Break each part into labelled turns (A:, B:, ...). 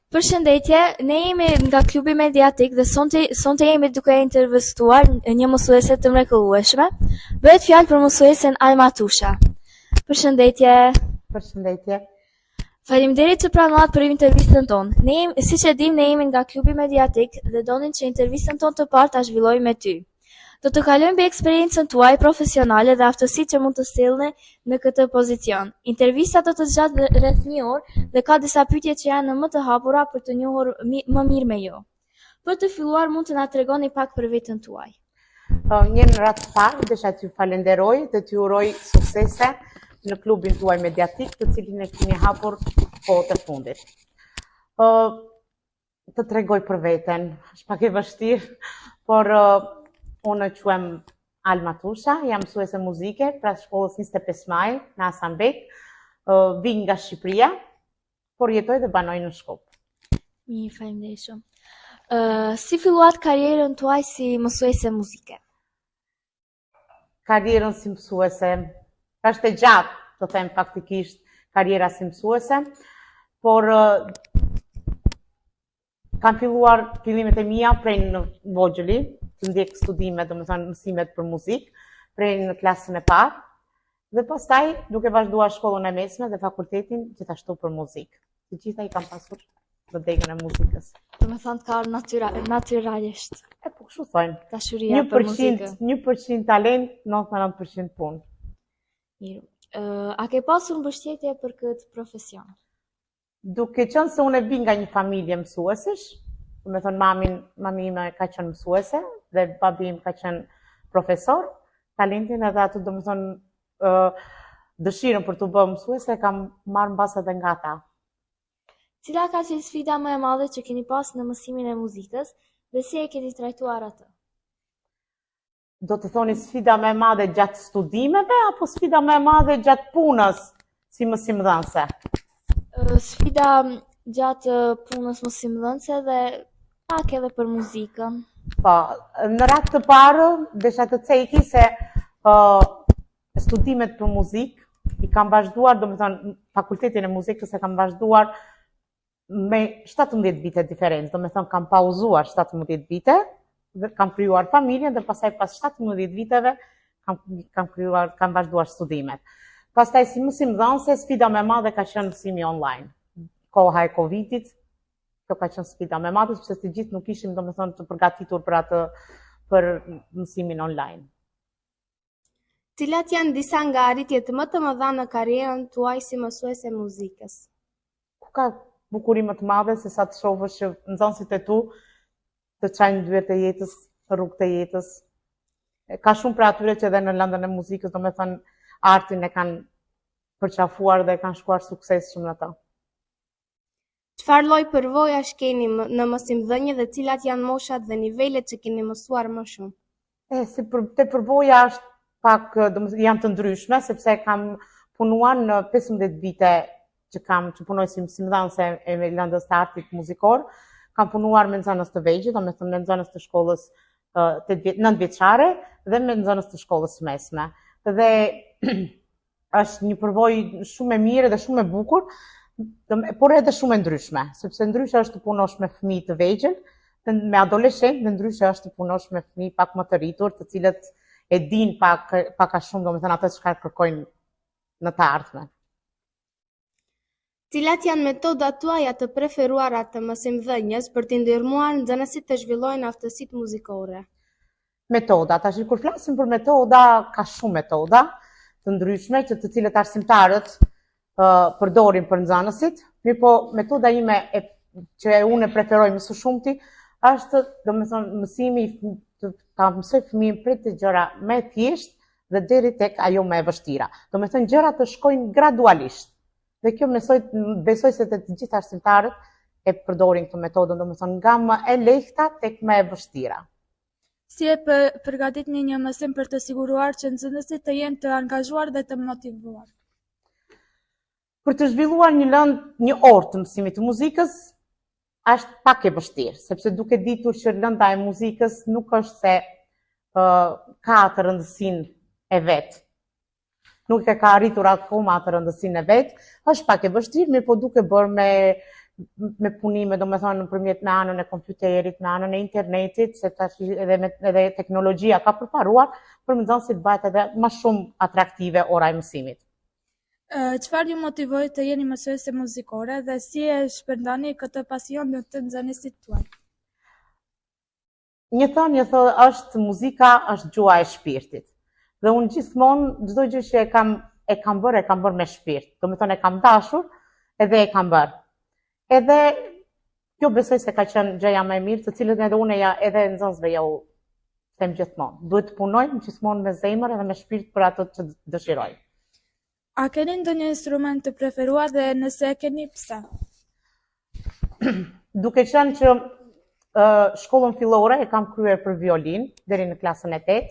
A: Përshëndetje, ne jemi nga klubi mediatik dhe sonte jemi duke intervistuar një mësuese të mrekullueshme. Bëhet fjalë për mësuesen Alma Tusha. Përshëndetje.
B: Përshëndetje.
A: Faleminderit që pranuat për intervistën tonë. Siç e dim, ne jemi nga klubi mediatik dhe donin që intervistën tonë të parë ta zhvillojmë me ty. Do të kalojmë mbi eksperiencën tuaj profesionale dhe aftësitë që mund të sjellni në këtë pozicion. Intervista do të zgjatë rreth 1 orë dhe ka disa pyetje që janë më të hapura për të njohur më mirë me ju. Për të filluar, mund të na tregoni pak për veten tuaj.
B: Një në ratë parë, desha t'ju falenderoj dhe t'ju uroj suksese në klubin tuaj mediatik, të cilin e keni hapur kohët e fundit. Të tregoj për veten, është pak e vështirë, por unë quhem Alma Tusha, jam mësuese muzike pra shkollës 25 Maj në Hasanbek, vi nga Shqipëria, por jetoj dhe banoj në Shkup.
A: Mirë, faleminderit shumë. Si filluat karrierën tuaj si mësuese muzike?
B: Karrierën si mësuese është e gjatë, të them faktikisht, karriera si mësuese, por kam filluar fillimet e mia prej në vogjëli, të ndjek studimet, domethënë mësimet për muzikë, prej në klasën e parë, dhe pastaj duke vazhduar shkollën e mesme dhe fakultetin gjithashtu për muzikë. Të gjitha i kam pasur në degën e muzikës.
A: Domethënë ka natyralisht.
B: Po kështu thonë.
A: Dashuria për muzikën.
B: 1% talent, 99% punë.
A: Mirë. A ke pasur mbështetje për këtë profesion?
B: Duke qenë se unë e vi nga një familje mësuesësh, do të thonë mami ime ka qenë mësuese dhe babi im ka qenë profesor, talentin edhe atë do të thonë dëshirën për të bërë mësuese kam marrë mbas edhe nga ata.
A: Cila ka qenë sfida më e madhe që keni pas në mësimin e muzikës dhe si e keni trajtuar atë?
B: Do të thoni sfida më e madhe gjatë studimeve apo sfida më e madhe gjatë punës si mësimdhënëse?
A: Sfida gjatë punës mësimdhënëse dhe pak edhe për muzikën.
B: Po, në rast të parë, desha të ceki se studimet për muzikë i kam vazhduar, domethënë fakultetin e muzikës e kam vazhduar me 17 vite diferencë, domethënë kam pauzuar 17 vite, dhe kam krijuar familjen dhe pastaj pas 17 viteve kam vazhduar studimet. Pastaj si mësimdhënëse, sfida më e madhe ka qenë mësimi online. Koha e Covidit, kjo ka qenë sfida më e madhe, sepse të gjithë nuk ishim domethënë të përgatitur për mësimin online.
C: Cilat janë disa nga arritjet më të mëdha në karrierën tuaj si mësuese muzikës?
B: Ku ka bukuri më të madhe se sa të shohësh që nxënësit e tu të çajnë dyert e jetës, rrugët e jetës. Ka shumë për atyre që edhe në lëndën e muzikës, domethënë artin e kanë përqafuar dhe kanë shkuar sukses shumë në ta.
C: Çfarë lloj përvojash keni në mësimdhënie dhe cilat janë moshat dhe nivelet që keni mësuar më shumë?
B: Te përvoja është pak janë të ndryshme, sepse kam punuar në 15 vite që punoj si mësimdhënëse e lëndës të artit muzikor, kam punuar me nxënës të vegjël, domethënë me nxënës të shkollës 9 vjeçare dhe me nxënës të shkollës mesme. Dhe është një përvojë shumë e mirë dhe shumë e bukur, por edhe shumë e ndryshme, sepse ndryshe është të punosh me fëmijë të vegjël, me adoleshentë, dhe ndryshe është të punosh me fëmijë pak më të rritur, të cilët e dinë pak a shumë, domethënë atë çka kërkojnë në të ardhmen.
C: Cilat janë metodat tuaja të preferuara të mësimdhënies për t'i ndihmuar nxënësit të zhvillojnë aftësitë muzikore?
B: Metoda, tash kur flasim për metoda, ka shumë metoda të ndryshme që të cilët arsimtarët përdorin për nxënësit, mirë po metoda ime që unë e preferoj më së shumti është domethënë mësimi ta mësoj fëmijën prej të gjëra më e thjeshtë dhe deri tek ajo më e vështira. Domethënë gjërat të shkojnë gradualisht. Dhe kjo besoj se të gjithë arsimtarët e përdorin këtë metodën, domethënë nga më e lehta tek më e vështira.
D: Si e përgatitni një mësim për të siguruar që nxënësit të jenë të angazhuar dhe të motivuar?
B: Për të zhvilluar një orë të mësimit të muzikës, është pak e vështirë, sepse duke ditur që lënda e muzikës nuk është se ka atë rëndësinë e vetë. Nuk e ka arritur akoma atë rëndësinë e vetë, është pak e vështirë, mirë po duke bërë me punime, do me thonë nëpërmjet me anën e kompjuterit, me anën e internetit, se tash edhe teknologjia ka përparuar për nxënësit bëhet edhe më shumë atraktive ora e mësimit.
D: Çfarë ju motivoi të jeni mësuese muzikore dhe si e shpërndani këtë pasion në të nxënësit tuaj?
B: Një thënie është muzika është gjua e shpirtit. Dhe unë gjithmonë çdo gjë që e kam bërë me shpirt. Do me thonë e kam dashur edhe e kam bërë. Edhe kjo besoj se ka qenë gjëja më e mirë, të cilën edhe unë edhe nxënësve ja u them gjithmonë. Duhet të punojmë gjithmonë me zemër edhe me shpirt për ato që dëshiroj.
D: A keni ndonjë instrument të preferuar dhe nëse e keni, pse?
B: Duke qenë që shkollën fillore e kam kryer për violin deri në klasën e 8.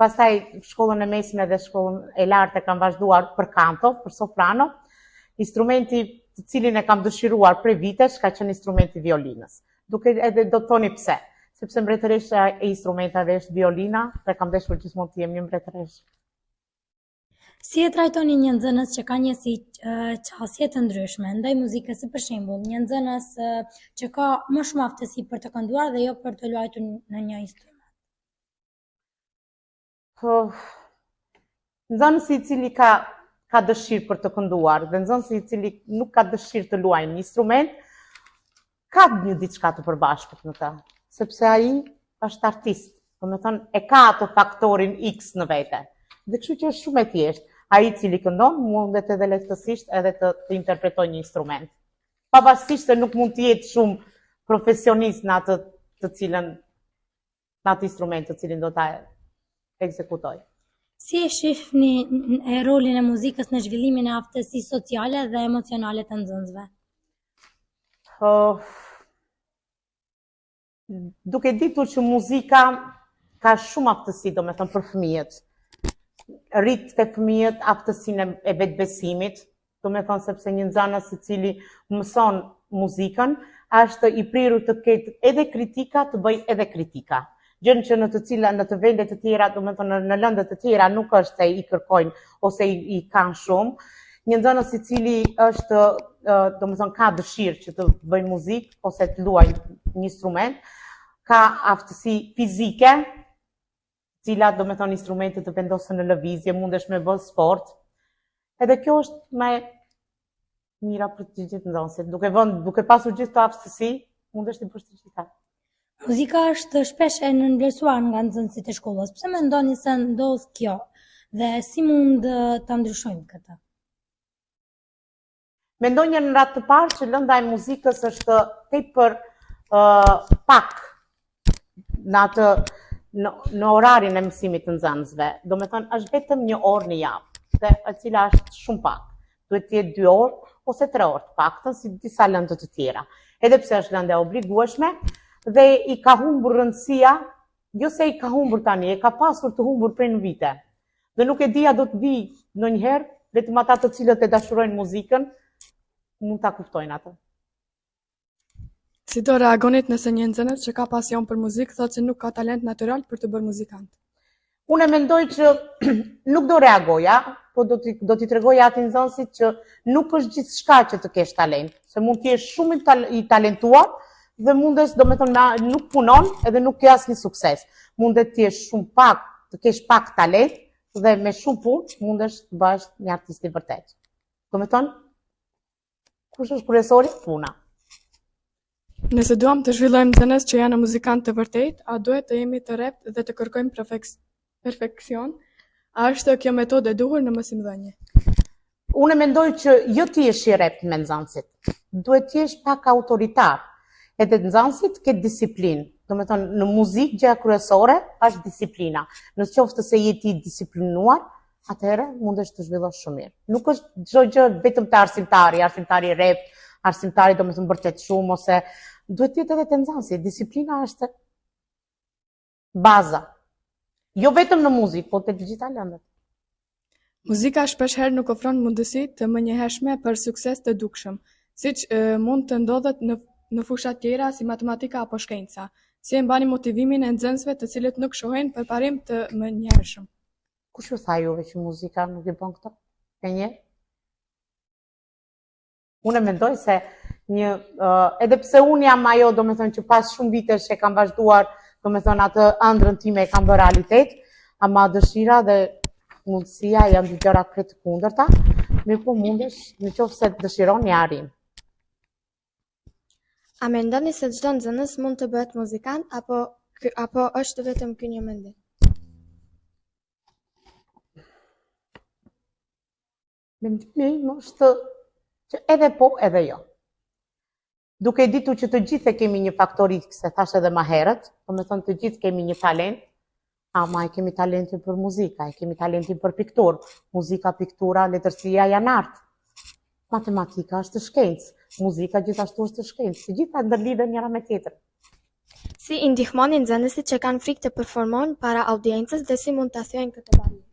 B: Pastaj shkollën e mesme dhe shkollën e lartë e kam vazhduar për kanto, për soprano. Instrumenti të cilin e kam dëshiruar prej vitesh ka qenë instrumenti violinës. Duke edhe do të thoni pse, sepse mbretëresha e instrumentave është violina dhe kam dashur gjithmonë të jem një mbretëresh.
E: Si e trajtoni një nxënës që ka një qasje të ndryshme ndaj muzikës, si për shembull, një nxënës që ka më shumë aftësi për të kënduar dhe jo për të luajtur në një instrument?
B: Nxënësi i cili ka dëshirë për të kënduar dhe nxënësi i cili nuk ka dëshirë të luajë një instrument, ka një diçka të përbashkët në të, sepse ai është artist, do të thonë e ka atë faktorin X në vete. Dhe kështu që është shumë e thjeshtë. Ai i cili këndon mundet edhe lehtësisht edhe të interpretojë një instrument. Pavarësisht se nuk mund të jetë shumë profesionist në atë në atë instrument të cilin do ta ekzekutoj.
E: Si e shihni rolin e muzikës në zhvillimin e aftësisë sociale dhe emocionale të nxënësve?
B: Duke ditur që muzika ka shumë aftësi, do me thënë, për fëmijët. Rrit të fëmijët aftësinë e vetbesimit, do me thënë sepse një nxënës i cili mëson muzikën, është i prirur të ketë edhe kritika, të bëj edhe kritika. Gjën që në të vende të tjera, do me thënë në lëndë të tjera nuk është se i kërkojnë ose i kanë shumë. Një nxënës i cili është, do me thënë, ka dëshirë që të bëj muzikë ose të luajë një instrument, ka aftësi fizike, cilat do me thonë instrumentet të vendosën në lëvizje, mundesh me bë sport. Edhe kjo është me mira për të gjithë nxënësit. Duke pasur gjithë të aftësi, mundesh të bësh të gjitha.
E: Muzika është shpesh e nënvlerësuar nga nxënësit e shkollës. Pse mendoni se ndodh kjo dhe si mund ta ndryshojmë këtë?
B: Mendoj në radhë të parë që lënda e muzikës është tepër pak në orarin e mësimit të nxënësve. Do me thënë, është vetëm një orë në javë, dhe e cila është shumë pak. Duhet të jetë 2 orë ose 3 orë të paktën, si disa lëndë të tjera. Edhe pse është lëndë e obligueshme dhe i ka humbur rëndësia, jo se i ka humbur tani, e ka pasur të humbur prej në vite. Dhe nuk e dia do të vi ndonjëherë, vetëm ata të cilët e dashurojnë muzikën, mund ta kuptojnë atë.
F: Si do reagonit nëse një nxënës që ka pasion për muzikë thotë se nuk ka talent natyral për të bërë muzikant?
B: Unë mendoj që nuk do reagoja, po do t'i tregoja atij nxënësit që nuk është gjithçka që të kesh talent, se mund të jesh shumë i talentuar dhe mundesh, do me thonë, nuk punon edhe nuk ke asnjë sukses. Mundet të jesh shumë pak, të kesh pak talent dhe me shumë punë mundesh të bësh një artist i vërtet. Do me thonë, kush është kryesori? Puna.
F: Nëse duam të zhvillojmë nxënës që janë muzikantë të vërtet, a duhet të jemi të reptë dhe të kërkojmë perfekcion? A është kjo metodë e duhur në mësimdhënie?
B: Unë mendoj që jo ti jesh i reptë me nxënësit. Duhet të jesh pak autoritar. Edhe nxënësit ke disiplinë. Do me thonë, në muzikë gjëja kryesore është disiplina. Nëse qoftë se je ti disiplinuar, atëherë mundesh të zhvillosh shumë mirë. Nuk është çdo gjë vetëm te arsimtari rep, arsimtari do me thënë vërtet shumë, ose duhet të jetë edhe te nxënësi. Disiplina është baza. Jo vetëm në muzikë, po te të gjitha lëndët.
F: Muzika shpeshherë nuk ofron mundësi të menjëhershme për sukses të dukshëm, siç mund të ndodhet në fusha tjera si matematika apo shkenca. Si e mbani motivimin e nxënësve të cilët nuk shohin përparim të menjëhershëm?
B: Kush ju tha juve që muzika nuk i bën këto? E një? Unë mendoj se edhe pse unë jam ajo, do me thënë që pas shumë vitesh që kam vazhduar, do me thënë atë ëndrrën time e kam bërë realitet, ama dëshira dhe mundësia janë dy gjëra krejt të kundërta, mirë po mundesh, në qoftë se dëshiron një arrin.
C: A mendoni se çdo nxënës mund të bëhet muzikant apo është vetëm ky një mendim?
B: Mendimi im është që edhe po, edhe jo. Duke ditur që të gjithë e kemi një faktor X, se thash edhe më herët, do me thënë të gjithë kemi një talent, ama e kemi talentin për muzika, e kemi talentin për piktur. Muzika, piktura, letërsia janë art. Matematika është shkencë, muzika gjithashtu është shkencë, të gjitha ndërlidhen njëra me tjetrën.
C: Si i ndihmoni nxënësit që kanë frikë të performojnë para audiencës dhe si mund ta thyejnë këtë barrierë?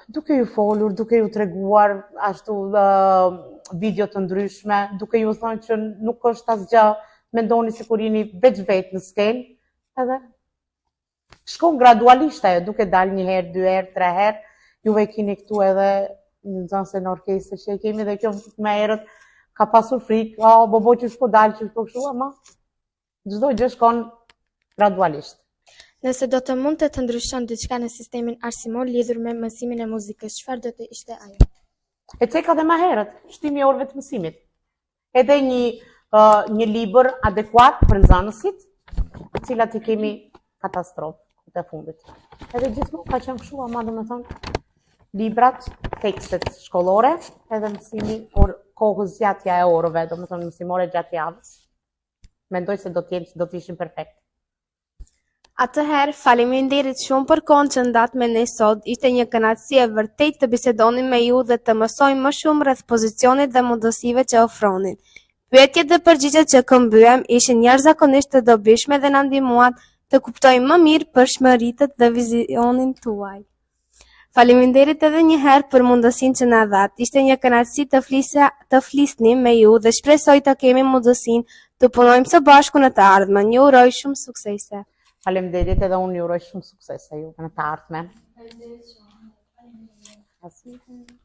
B: Duke ju folur, duke ju treguar ashtu video të ndryshme, duke ju thënë që nuk është asgjë, mendoni se kur jeni veç vetë në skenë, edhe shkon gradualisht ajo, duke dalë një herë, 2 herë, 3 herë, juve keni këtu edhe në nxënëse në orkestrë që e kemi dhe kjo më herët ka pasur frikë, bobo që s'po dalë, që s'po kështu, ama çdo gjë shkon gradualisht.
C: Nëse do të mund të ndryshon diçka në sistemin arsimor lidhur me mësimin e muzikës, çfarë do të ishte ajo?
B: E ceka dhe më herët, shtimi i orëve të mësimit. Edhe një libër adekuat për nxënësit, të cilat i kemi katastrofë të fundit. Edhe gjithmonë ka qenë kështu, ama domethënë librat, tekstet shkollore, edhe mësimi kohës gjatja e orëve, domethënë mësimore gjatë javës. Mendoj se do të ishin perfekt.
C: Atëherë, faleminderit shumë për kohën që ndatë me ne sot. Ishte një kënaqësi e vërtet të bisedonim me ju dhe të mësojmë më shumë rreth pozicionit dhe mundësive që ofronin. Pyetjet dhe përgjigjet që këmbyem ishin jashtëzakonisht të dobishme dhe na ndihmuan të kuptojmë më mirë përshmëritët dhe vizionin tuaj. Faleminderit edhe një herë për mundësinë që na dhat. Ishte një kënaqësi të flisnim me ju dhe shpresoj të kemi mundësinë të punojmë së bashku në të ardhmen. Ju uroj shumë suksese.
B: Faleminderit edhe unë ju uroj shumë suksese ju në të ardhmen.
E: Faleminderit shumë.
B: Faleminderit.